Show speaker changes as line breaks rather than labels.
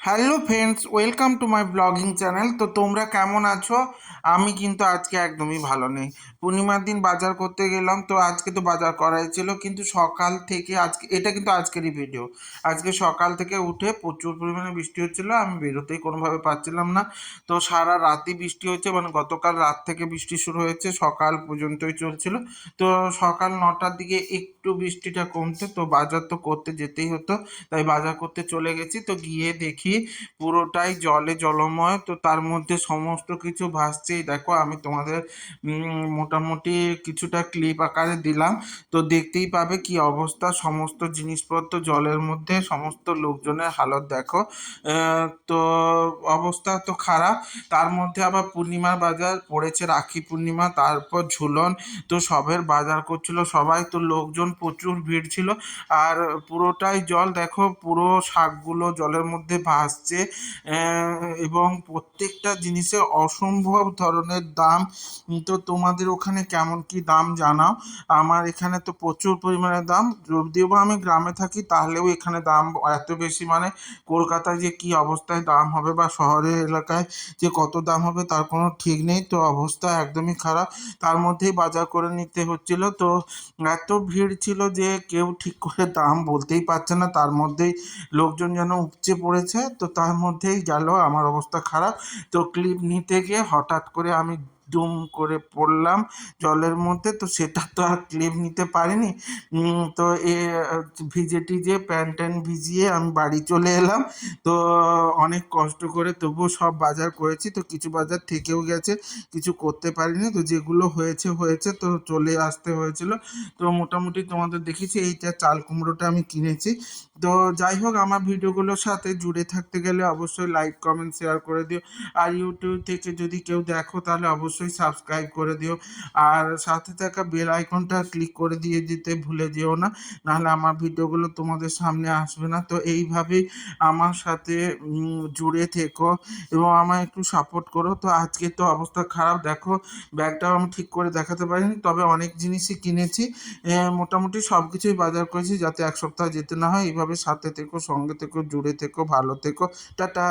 Hello friends, welcome to my blogging channel. তো তোমরা কেমন আছো? আমি কিন্তু আজকে একদমই ভালো নেই। পূর্ণিমার দিন বাজার করতে গেলাম, তো আজকে তো বাজার করাই ছিল, কিন্তু সকাল থেকে আজকে এটা কিন্তু আজকেরই ভিডিও। আজকে সকাল থেকে উঠে প্রচুর পরিমাণে বৃষ্টি হচ্ছিলো, আমি বেরোতেই কোনোভাবে পাচ্ছিলাম না। তো সারা রাতই বৃষ্টি হচ্ছে, মানে গতকাল রাত থেকে বৃষ্টি শুরু হয়েছে, সকাল পর্যন্তই চলছিল। তো সকাল 9টার দিকে একটু বৃষ্টিটা কমতে, তো বাজার তো করতে যেতেই হতো, তাই বাজার করতে চলে গেছি। তো গিয়ে দেখি পুরোটাই জলে জলময়, তো তার মধ্যে সমস্ত কিছু ভাসছেই। দেখো, আমি তোমাদের মোটামুটি কিছুটা ক্লিপ আকারে দিলাম, তো দেখতেই পাবে কি অবস্থা। সমস্ত জিনিসপত্র জলের মধ্যে, সমস্ত লোকজনের হালত দেখো। তো অবস্থা তো খারাপ। তার মধ্যে আবার পূর্ণিমার বাজার পড়েছে, রাখি পূর্ণিমা, তারপর ঝুলন। তো সবের বাজার করছিল সবাই, তো লোকজন প্রচুর ভিড় ছিল। আর পুরোটাই জল, দেখো পুরো শাকগুলো জলের মধ্যে ভাসছে। এবং প্রত্যেকটা জিনিসে অসম্ভব ধরনের দাম। তো তোমাদের ওখানে কেমন কি দাম জানাও। আমার এখানে তো প্রচুর পরিমাণে দাম, যদিও বা আমি গ্রামে থাকি, তাহলেও এখানে দাম এত বেশি, মানে কলকাতায় যে কি অবস্থায় দাম হবে বা শহরের এলাকায় যে কত দাম হবে তার কোনো ঠিক নেই। তো অবস্থা একদমই খারাপ। তার মধ্যেই বাজার করে নিতে হচ্ছিল। তো এত ভিড় ছিল যে কেউ ঠিক করে দাম বলতেই পারছে না, তার মধ্যেই লোকজন যেন উপচে পড়েছে। তো তার মধ্যেই গেল আমার অবস্থা খারাপ। তো ক্লিপ নিতে গিয়ে হঠাৎ করে আমি দুম করে পড়লাম জলের মধ্যে, তো সেটা তো আর ক্লিপ নিতে পারিনি। তো ভিজে টিজে প্যান্ট ট্যান্ট ভিজিয়ে আমি বাড়ি চলে এলাম। তো অনেক কষ্ট করে তবুও সব বাজার করেছি, তো কিছু বাজার থেকেও গেছে, কিছু করতে পারিনি। তো যেগুলো হয়েছে হয়েছে, তো চলে আসতে হয়েছিল। তো মোটামুটি তোমাদের দেখেছি এইটা চাল কুমড়োটা আমি কিনেছি। তো যাই হোক, আমার ভিডিওগুলোর সাথে জুড়ে থাকতে গেলে অবশ্যই লাইক কমেন্ট শেয়ার করে দিও। আর ইউটিউব থেকে যদি কেউ দেখো তাহলে অবশ্যই সাবস্ক্রাইব করে দিও। আর সাথে থাকা বেল আইকনটা ক্লিক করে দিয়ে দিতে ভুলে যেও না, নাহলে আমার ভিডিওগুলো তোমাদের সামনে আসবে না। তো এইভাবেই আমার সাথে জুড়ে থেকো এবং আমায় একটু সাপোর্ট করো। তো আজকে তো অবস্থা খারাপ, দেখো ব্যাগটাও আমি ঠিক করে দেখাতে পারিনি, তবে অনেক জিনিসই কিনেছি। মোটামুটি সব কিছুই বাজার করেছি, যাতে এক সপ্তাহ যেতে না হয়। এইভাবে সাথে থেকো, সঙ্গে থেকো, জুড়ে থেকো, ভালো থেকো। টাটা।